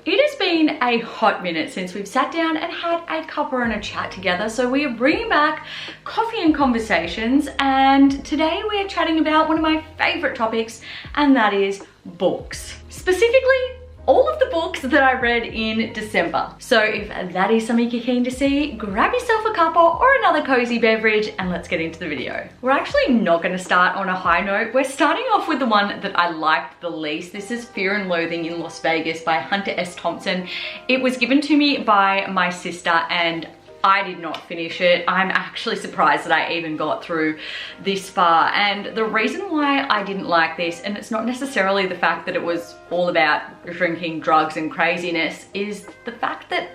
It has been a hot minute since we've sat down and had a cuppa and a chat together, so we are bringing back coffee and conversations, and today we are chatting about one of my favourite topics, and that is books. Specifically, all of the books that I read in December. So if that is something you're keen to see, grab yourself a cuppa or another cozy beverage and let's get into the video. We're actually not going to start on a high note. We're starting off with the one that I liked the least. This is Fear and Loathing in Las Vegas by Hunter S. Thompson. It was given to me by my sister and I did not finish it. I'm actually surprised that I even got through this far. And the reason why I didn't like this, and it's not necessarily the fact that it was all about drinking, drugs and craziness, is the fact that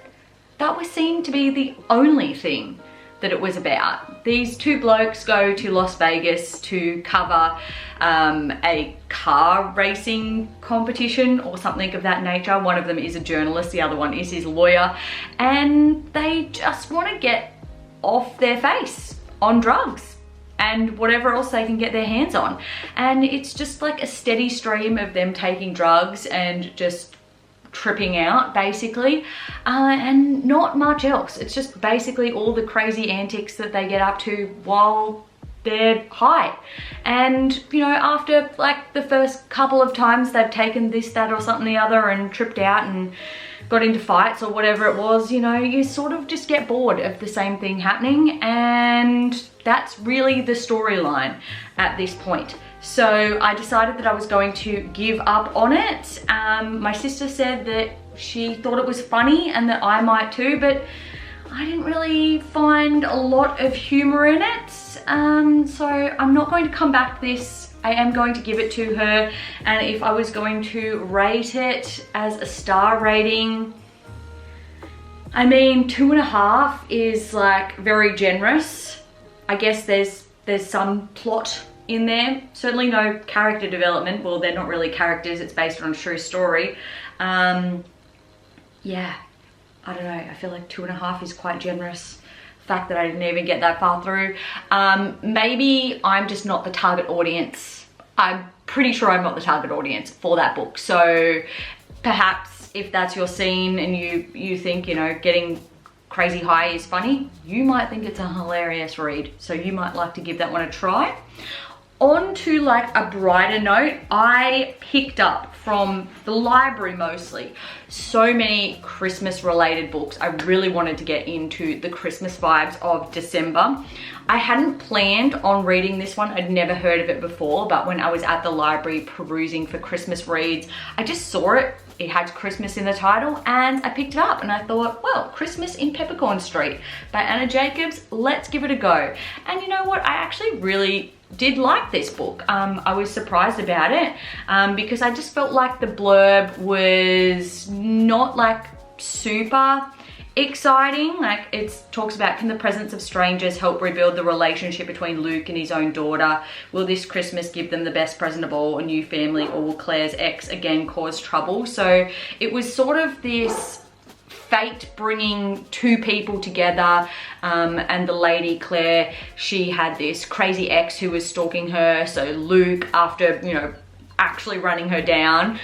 that was seen to be the only thing that it was about. These two blokes go to Las Vegas to cover a car racing competition or something of that nature. One of them is a journalist, the other one is his lawyer, and they just want to get off their face on drugs and whatever else they can get their hands on. And it's just like a steady stream of them taking drugs and just tripping out basically, and not much else. It's just basically all the crazy antics that they get up to while they're high. And you know, after like the first couple of times they've taken this, that or something the other and tripped out and got into fights or whatever it was, you know, you sort of just get bored of the same thing happening, and that's really the storyline at this point. So I decided that I was going to give up on it. My sister said that she thought it was funny and that I might too, but I didn't really find a lot of humor in it. So I'm not going to come back to this. I am going to give it to her, and if I was going to rate it as a star rating, I mean 2.5 is like very generous. I guess there's some plot in there, certainly no character development. Well, they're not really characters, it's based on a true story. Yeah, I don't know, I feel like 2.5 is quite generous. The fact that I didn't even get that far through. Maybe I'm just not the target audience. I'm pretty sure I'm not the target audience for that book. So perhaps if that's your scene and you think, you know, getting crazy high is funny, you might think it's a hilarious read. So you might like to give that one a try. On to like a brighter note, I picked up from the library mostly so many Christmas related books. I really wanted to get into the Christmas vibes of December. I hadn't planned on reading this one. I'd never heard of it before, but when I was at the library perusing for Christmas reads, I just saw it. It had Christmas in the title and I picked it up and I thought, well, Christmas in Peppercorn Street by Anna Jacobs, let's give it a go. And you know what? I actually really did like this book. I was surprised about it because I just felt like the blurb was not like super exciting. Like it talks about, can the presence of strangers help rebuild the relationship between Luke and his own daughter? Will this Christmas give them the best present of all, a new family, or will Claire's ex again cause trouble? So it was sort of this fate bringing two people together, and the lady Claire, she had this crazy ex who was stalking her. So Luke, after, you know, actually running her down,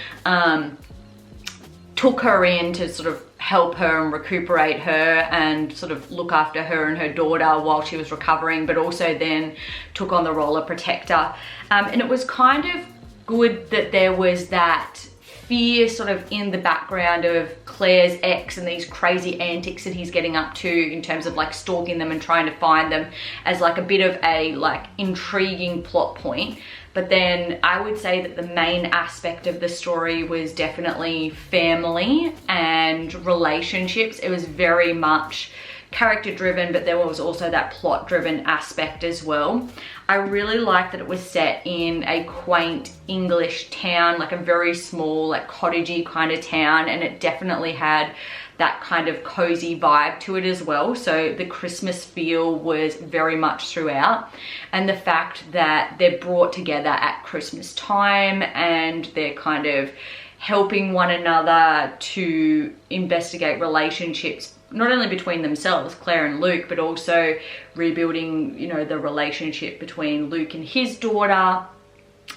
took her in to sort of help her and recuperate her and sort of look after her and her daughter while she was recovering, but also then took on the role of protector. And it was kind of good that there was that fear sort of in the background of Claire's ex and these crazy antics that he's getting up to in terms of like stalking them and trying to find them, as like a bit of a like intriguing plot point. But then I would say that the main aspect of the story was definitely family and relationships. It was very much character driven, but there was also that plot driven aspect as well. I really liked that it was set in a quaint English town, like a very small, like cottagey kind of town, and it definitely had that kind of cozy vibe to it as well. So the Christmas feel was very much throughout, and the fact that they're brought together at Christmas time and they're kind of helping one another to investigate relationships, not only between themselves, Claire and Luke, but also rebuilding, you know, the relationship between Luke and his daughter,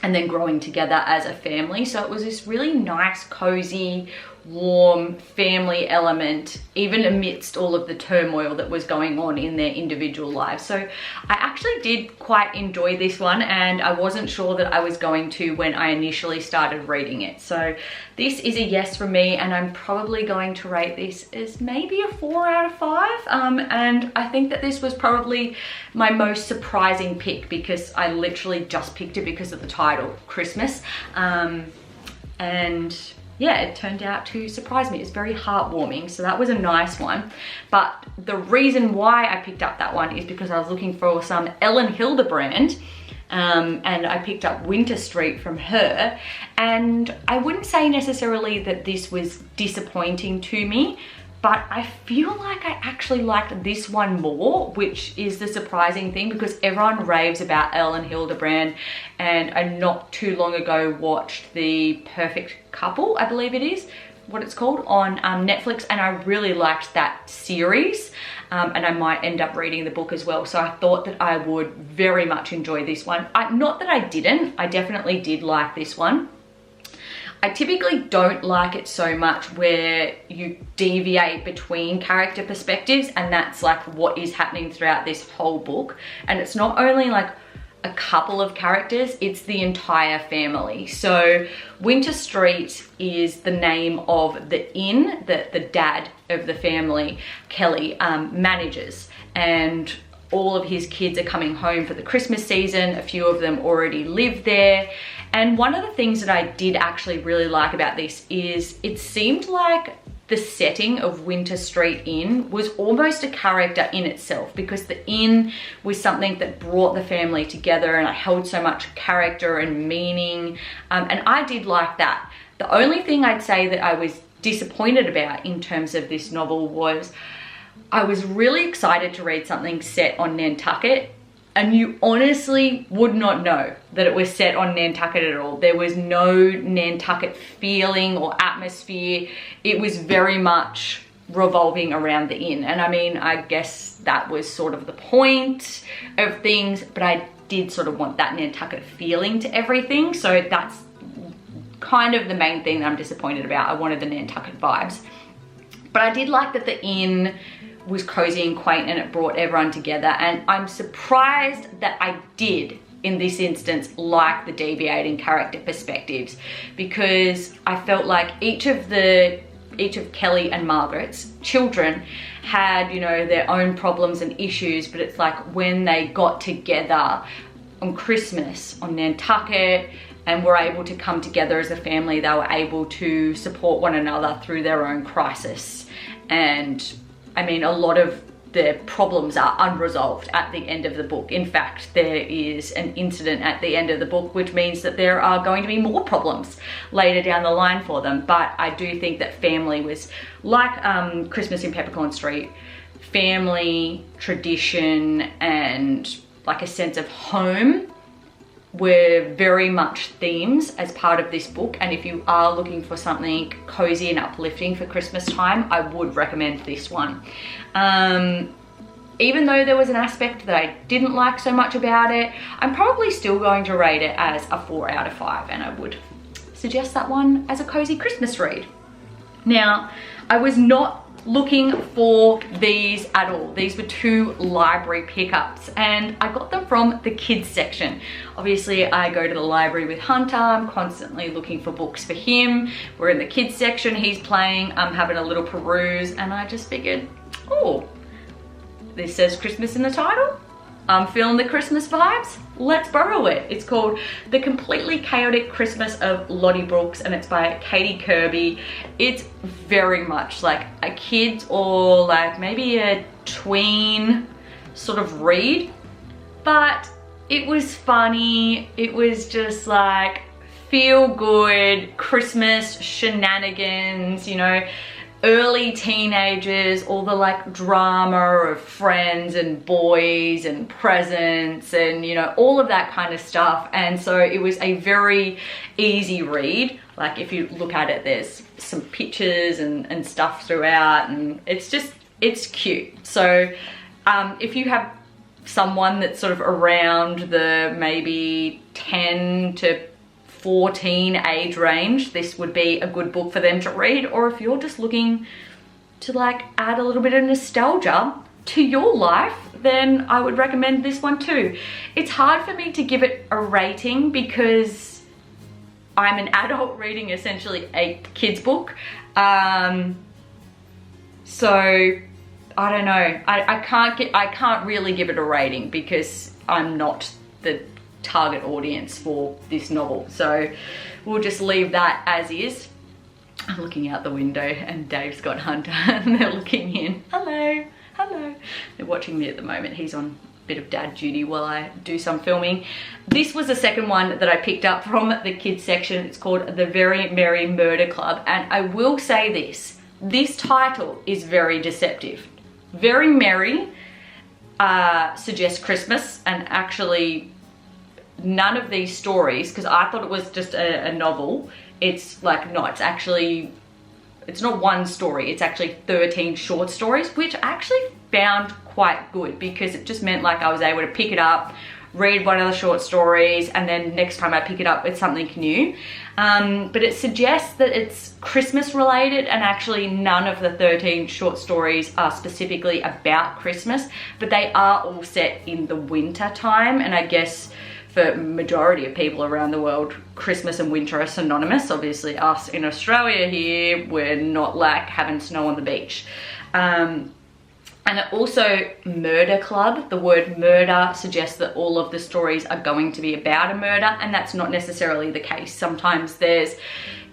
and then growing together as a family. So it was this really nice, cozy, warm family element, even amidst all of the turmoil that was going on in their individual lives. So I actually did quite enjoy this one, and I wasn't sure that I was going to when I initially started reading it. So this is a yes from me, and I'm probably going to rate this as maybe a 4 out of 5. And I think that this was probably my most surprising pick, because I literally just picked it because of the title, Christmas. And yeah, it turned out to surprise me. It's very heartwarming, so that was a nice one. But the reason why I picked up that one is because I was looking for some Ellen Hildebrand, and I picked up Winter Street from her. And I wouldn't say necessarily that this was disappointing to me, but I feel like I actually liked this one more, which is the surprising thing, because everyone raves about Ellen Hildebrand, and I not too long ago watched The Perfect Couple, I believe it is what it's called, on Netflix, and I really liked that series, and I might end up reading the book as well. So I thought that I would very much enjoy this one. Not that I didn't, I definitely did like this one. I typically don't like it so much where you deviate between character perspectives, and that's like what is happening throughout this whole book. And it's not only like a couple of characters, it's the entire family. So Winter Street is the name of the inn that the dad of the family, Kelly, manages. And all of his kids are coming home for the Christmas season. A few of them already live there. And one of the things that I did actually really like about this is it seemed like the setting of Winter Street Inn was almost a character in itself, because the inn was something that brought the family together, and it held so much character and meaning. And I did like that. The only thing I'd say that I was disappointed about in terms of this novel was I was really excited to read something set on Nantucket, and you honestly would not know that it was set on Nantucket at all. There was no Nantucket feeling or atmosphere. It was very much revolving around the inn. And I mean, I guess that was sort of the point of things, but I did sort of want that Nantucket feeling to everything. So that's kind of the main thing that I'm disappointed about. I wanted the Nantucket vibes. But I did like that the inn was cozy and quaint, and it brought everyone together. And I'm surprised that I did, in this instance, like the deviating character perspectives, because I felt like each of Kelly and Margaret's children had, you know, their own problems and issues, but it's like when they got together on Christmas on Nantucket and were able to come together as a family, they were able to support one another through their own crisis. And I mean, a lot of the problems are unresolved at the end of the book. In fact, there is an incident at the end of the book, which means that there are going to be more problems later down the line for them. But I do think that family was like Christmas in Peppercorn Street. Family, tradition, and like a sense of home were very much themes as part of this book. And if you are looking for something cozy and uplifting for Christmas time, I would recommend this one. Even though there was an aspect that I didn't like so much about it, I'm probably still going to rate it as a 4 out of 5, and I would suggest that one as a cozy Christmas read. Now, I was not looking for these at all. These were 2 library pickups, and I got them from the kids section. Obviously, I go to the library with Hunter. I'm constantly looking for books for him. We're in the kids section, he's playing, I'm having a little peruse, and I just figured, oh, this says Christmas in the title. I'm feeling the Christmas vibes. Let's borrow it. It's called The Completely Chaotic Christmas of Lottie Brooks, and it's by Katie Kirby. It's very much like a kid's or like maybe a tween sort of read, but it was funny. It was just like feel good Christmas shenanigans, you know, early teenagers, all the like drama of friends and boys and presents and, you know, all of that kind of stuff. And so it was a very easy read. Like if you look at it, there's some pictures and stuff throughout, and it's cute. So if you have someone that's sort of around the maybe 10 to 14 age range, this would be a good book for them to read. Or if you're just looking to like add a little bit of nostalgia to your life, then I would recommend this one too. It's hard for me to give it a rating because I'm an adult reading essentially a kid's book. So I don't know. I can't really give it a rating because I'm not the target audience for this novel. So we'll just leave that as is. I'm looking out the window and Dave's got Hunter and they're looking in. Hello, hello. They're watching me at the moment. He's on a bit of dad duty while I do some filming. This was the second one that I picked up from the kids section. It's called The Very Merry Murder Club. And I will say this title is very deceptive. Very merry suggests Christmas, and actually none of these stories, because I thought it was just a novel, it's like, no, it's not one story, it's actually 13 short stories, which I actually found quite good because it just meant like I was able to pick it up, read one of the short stories, and then next time I pick it up it's something new. But it suggests that it's Christmas related, and actually none of the 13 short stories are specifically about Christmas, but they are all set in the winter time. And I guess for majority of people around the world, Christmas and winter are synonymous. Obviously us in Australia here, we're not like having snow on the beach. And also murder club, the word murder suggests that all of the stories are going to be about a murder, and that's not necessarily the case. Sometimes there's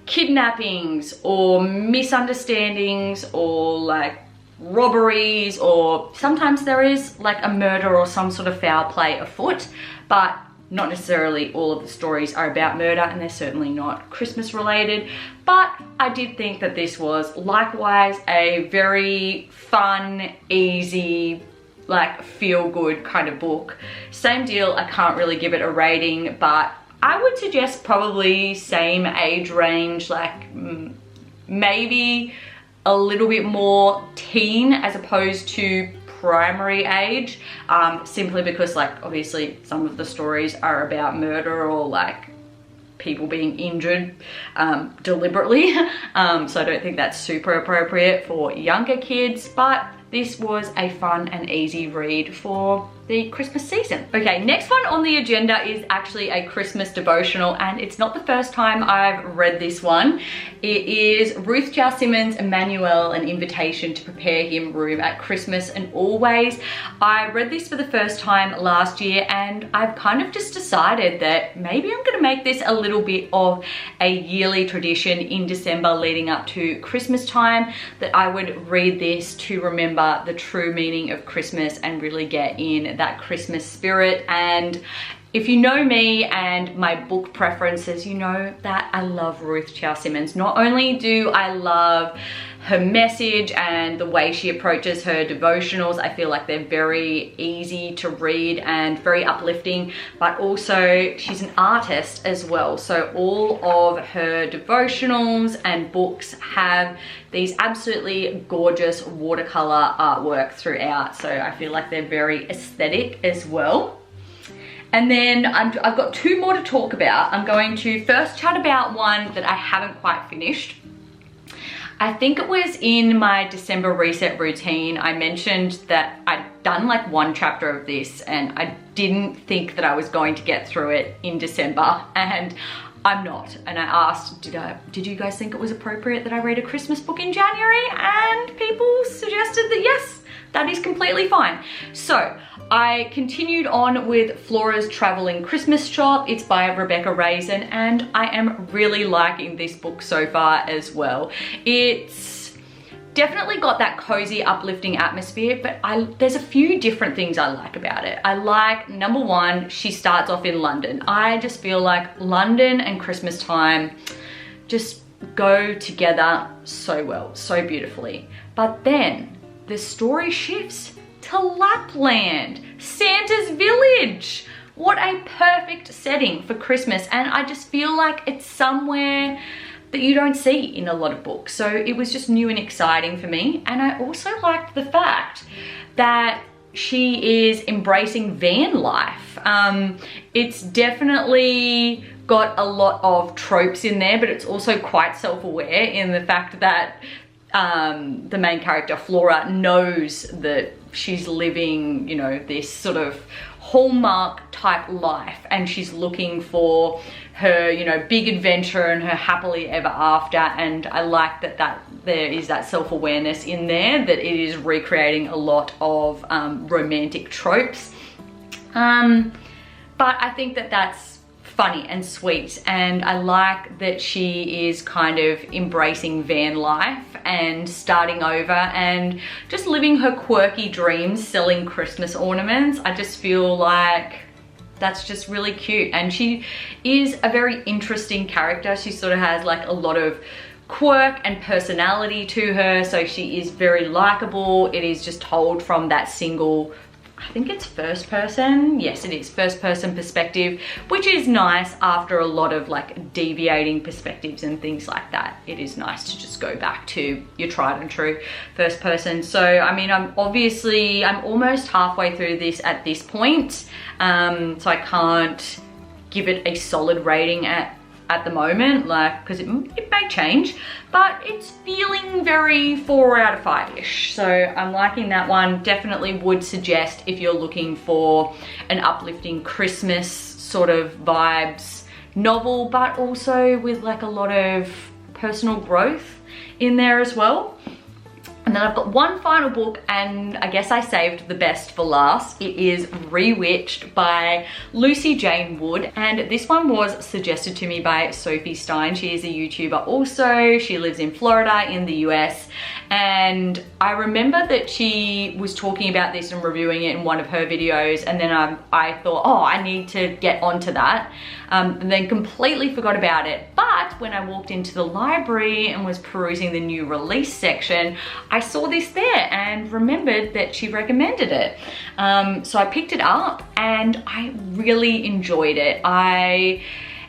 kidnappings or misunderstandings or like robberies, or sometimes there is like a murder or some sort of foul play afoot, but not necessarily all of the stories are about murder, and they're certainly not Christmas related. But I did think that this was likewise a very fun, easy, like feel good kind of book. Same deal, I can't really give it a rating, but I would suggest probably same age range, like maybe a little bit more teen as opposed to primary age, simply because like obviously some of the stories are about murder or like people being injured deliberately, so I don't think that's super appropriate for younger kids, but this was a fun and easy read for the Christmas season. Okay, next one on the agenda is actually a Christmas devotional, and it's not the first time I've read this one. It is Ruth Chow Simmons' Emmanuel, An Invitation to Prepare Him Room at Christmas and Always. I read this for the first time last year, and I've kind of just decided that maybe I'm gonna make this a little bit of a yearly tradition in December leading up to Christmas time, that I would read this to remember the true meaning of Christmas and really get in that Christmas spirit. And if you know me and my book preferences, you know that I love Ruth Chow Simmons. Not only do I love her message and the way she approaches her devotionals, I feel like they're very easy to read and very uplifting, but also she's an artist as well. So all of her devotionals and books have these absolutely gorgeous watercolor artwork throughout. So I feel like they're very aesthetic as well. And then I've got two more to talk about. I'm going to first chat about one that I haven't quite finished. I think it was in my December reset routine, I mentioned that I'd done like one chapter of this and I didn't think that I was going to get through it in December, and I'm not. And I asked, did you guys think it was appropriate that I read a Christmas book in January? And people suggested that yes, that is completely fine. So I continued on with Flora's Traveling Christmas Shop. It's by Rebecca Raisin, and I am really liking this book so far as well. It's definitely got that cozy, uplifting atmosphere, but there's a few different things I like about it. I like, number one, she starts off in London. I just feel like London and Christmas time just go together so well, so beautifully. But then the story shifts to Lapland, Santa's village. What a perfect setting for Christmas, and I just feel like it's somewhere that you don't see in a lot of books. So it was just new and exciting for me. And I also liked the fact that she is embracing van life. It's definitely got a lot of tropes in there, but it's also quite self-aware in the fact that the main character Flora knows that she's living, you know, this sort of Hallmark type life, and she's looking for her, you know, big adventure and her happily ever after. And I like that there is that self-awareness in there, that it is recreating a lot of romantic tropes. But I think that that's funny and sweet, and I like that she is kind of embracing van life and starting over and just living her quirky dreams, selling Christmas ornaments. I just feel like that's just really cute, and she is a very interesting character. She sort of has like a lot of quirk and personality to her, so she is very likable. It is just told from that single, I think it's first person. Yes, it is first person perspective, which is nice after a lot of like deviating perspectives and things like that. It is nice to just go back to your tried and true first person. So, I mean, I'm almost halfway through this at this point. So I can't give it a solid rating at the moment, like, because it may change, but it's feeling very 4 out of 5-ish. So I'm liking that one. Definitely would suggest if you're looking for an uplifting Christmas sort of vibes novel, but also with like a lot of personal growth in there as well. And then I've got one final book, and I guess I saved the best for last. It is Rewitched by Lucy Jane Wood, and this one was suggested to me by Sophie Stein. She is a YouTuber also. She lives in Florida in the US, and I remember that she was talking about this and reviewing it in one of her videos, and then I thought, oh, I need to get onto that, and then completely forgot about it. But when I walked into the library and was perusing the new release section, I saw this there and remembered that she recommended it. So I picked it up and I really enjoyed it. I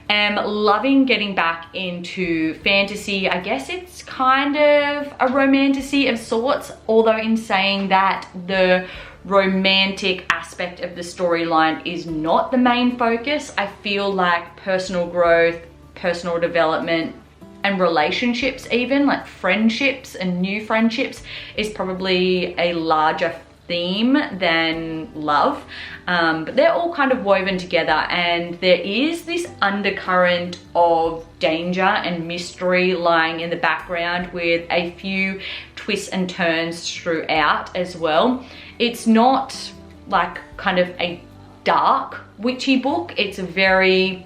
am loving getting back into fantasy. I guess it's kind of a romantasy of sorts, although in saying that, the romantic aspect of the storyline is not the main focus. I feel like personal growth, personal development, and relationships, even like friendships and new friendships, is probably a larger theme than love. But they're all kind of woven together, and there is this undercurrent of danger and mystery lying in the background with a few twists and turns throughout as well. It's not like kind of a dark witchy book. It's a very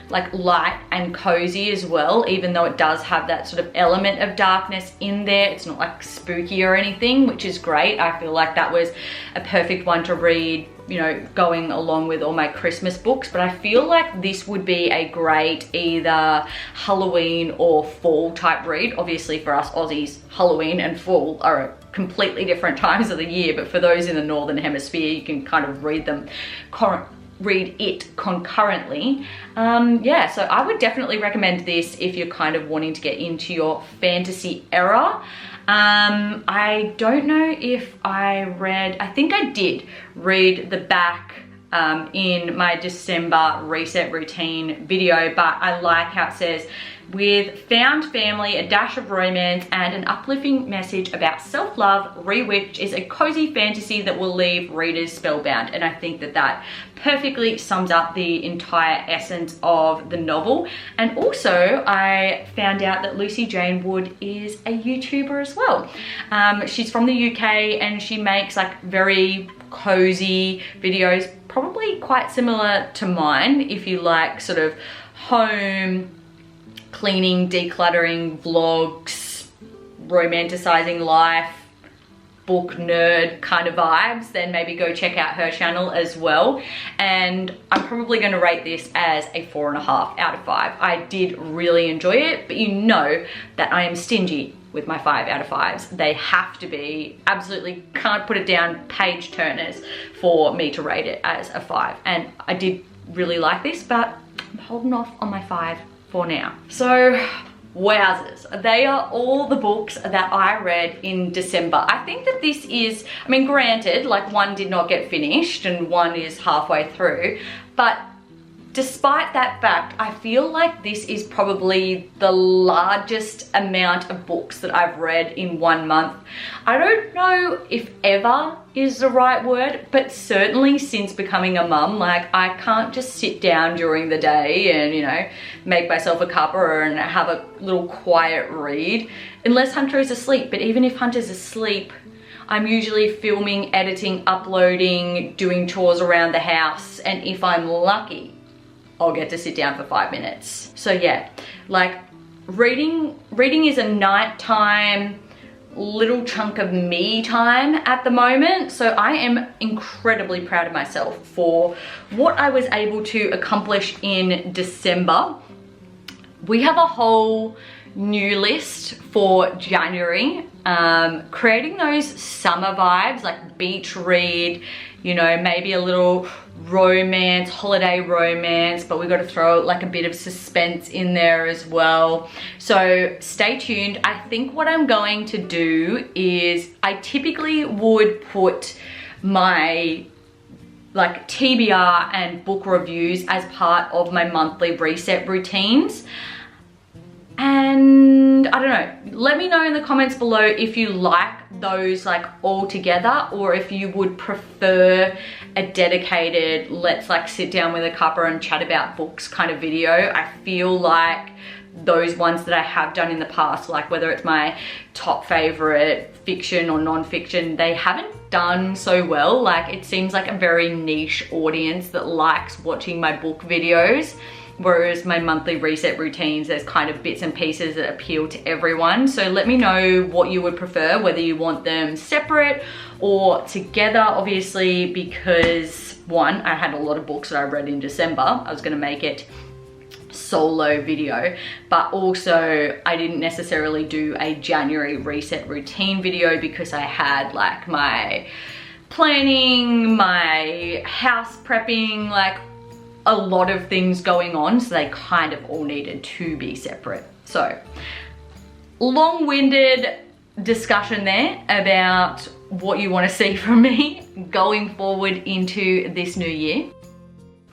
like light and cozy as well, even though it does have that sort of element of darkness in there. It's not like spooky or anything, which is great. I feel like that was a perfect one to read, you know, going along with all my Christmas books. But I feel like this would be a great either Halloween or fall type read. Obviously for us Aussies, Halloween and fall are completely different times of the year, but for those in the Northern Hemisphere, you can kind of read it concurrently. Yeah, so I would definitely recommend this if you're kind of wanting to get into your fantasy era. I don't know if I think I did read the back in my December reset routine video, but I like how it says, with found family, a dash of romance, and an uplifting message about self-love, Rewitched is a cozy fantasy that will leave readers spellbound. And I think that that perfectly sums up the entire essence of the novel. And also I found out that Lucy Jane Wood is a YouTuber as well. She's from the UK and she makes like very cozy videos, probably quite similar to mine if you like sort of home cleaning, decluttering vlogs, romanticizing life, book nerd kind of vibes, then maybe go check out her channel as well. And I'm probably going to rate this as a 4.5 out of 5. I did really enjoy it, but you know that I am stingy with my 5 out of 5s. They have to be, absolutely can't put it down, page turners for me to rate it as a 5. And I did really like this, but I'm holding off on my 5 for now. So wowzers, they are all the books that I read in December. I think that this is, I mean, granted, like one did not get finished and one is halfway through, but despite that fact, I feel like this is probably the largest amount of books that I've read in 1 month. I don't know if ever is the right word, but certainly since becoming a mum, like I can't just sit down during the day and, you know, make myself a cuppa and have a little quiet read unless Hunter is asleep. But even if Hunter's asleep, I'm usually filming, editing, uploading, doing chores around the house, and if I'm lucky, I'll get to sit down for 5 minutes. So yeah, like reading is a nighttime little chunk of me time at the moment. So I am incredibly proud of myself for what I was able to accomplish in December. We have a whole new list for January, creating those summer vibes, like beach read, you know, maybe a little romance, holiday romance, but we got to throw like a bit of suspense in there as well. So stay tuned. I think what I'm going to do is I typically would put my like TBR and book reviews as part of my monthly reset routines. And I don't know, let me know in the comments below if you like those like all together, or if you would prefer a dedicated, let's like sit down with a cuppa and chat about books kind of video. I feel like those ones that I have done in the past, like whether it's my top favorite fiction or non-fiction, they haven't done so well. Like it seems like a very niche audience that likes watching my book videos. Whereas my monthly reset routines, there's kind of bits and pieces that appeal to everyone. So let me know what you would prefer, whether you want them separate or together, obviously, because one, I had a lot of books that I read in December. I was gonna make it solo video, but also I didn't necessarily do a January reset routine video because I had like my planning, my house prepping, like a lot of things going on, so they kind of all needed to be separate. So long-winded discussion there about what you want to see from me going forward into this new year.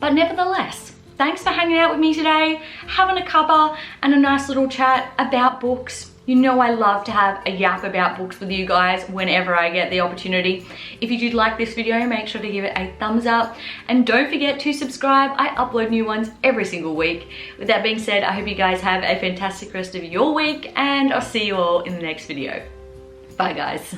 But nevertheless, thanks for hanging out with me today, having a cuppa and a nice little chat about books. You know I love to have a yap about books with you guys whenever I get the opportunity. If you did like this video, make sure to give it a thumbs up. And don't forget to subscribe. I upload new ones every single week. With that being said, I hope you guys have a fantastic rest of your week, and I'll see you all in the next video. Bye guys.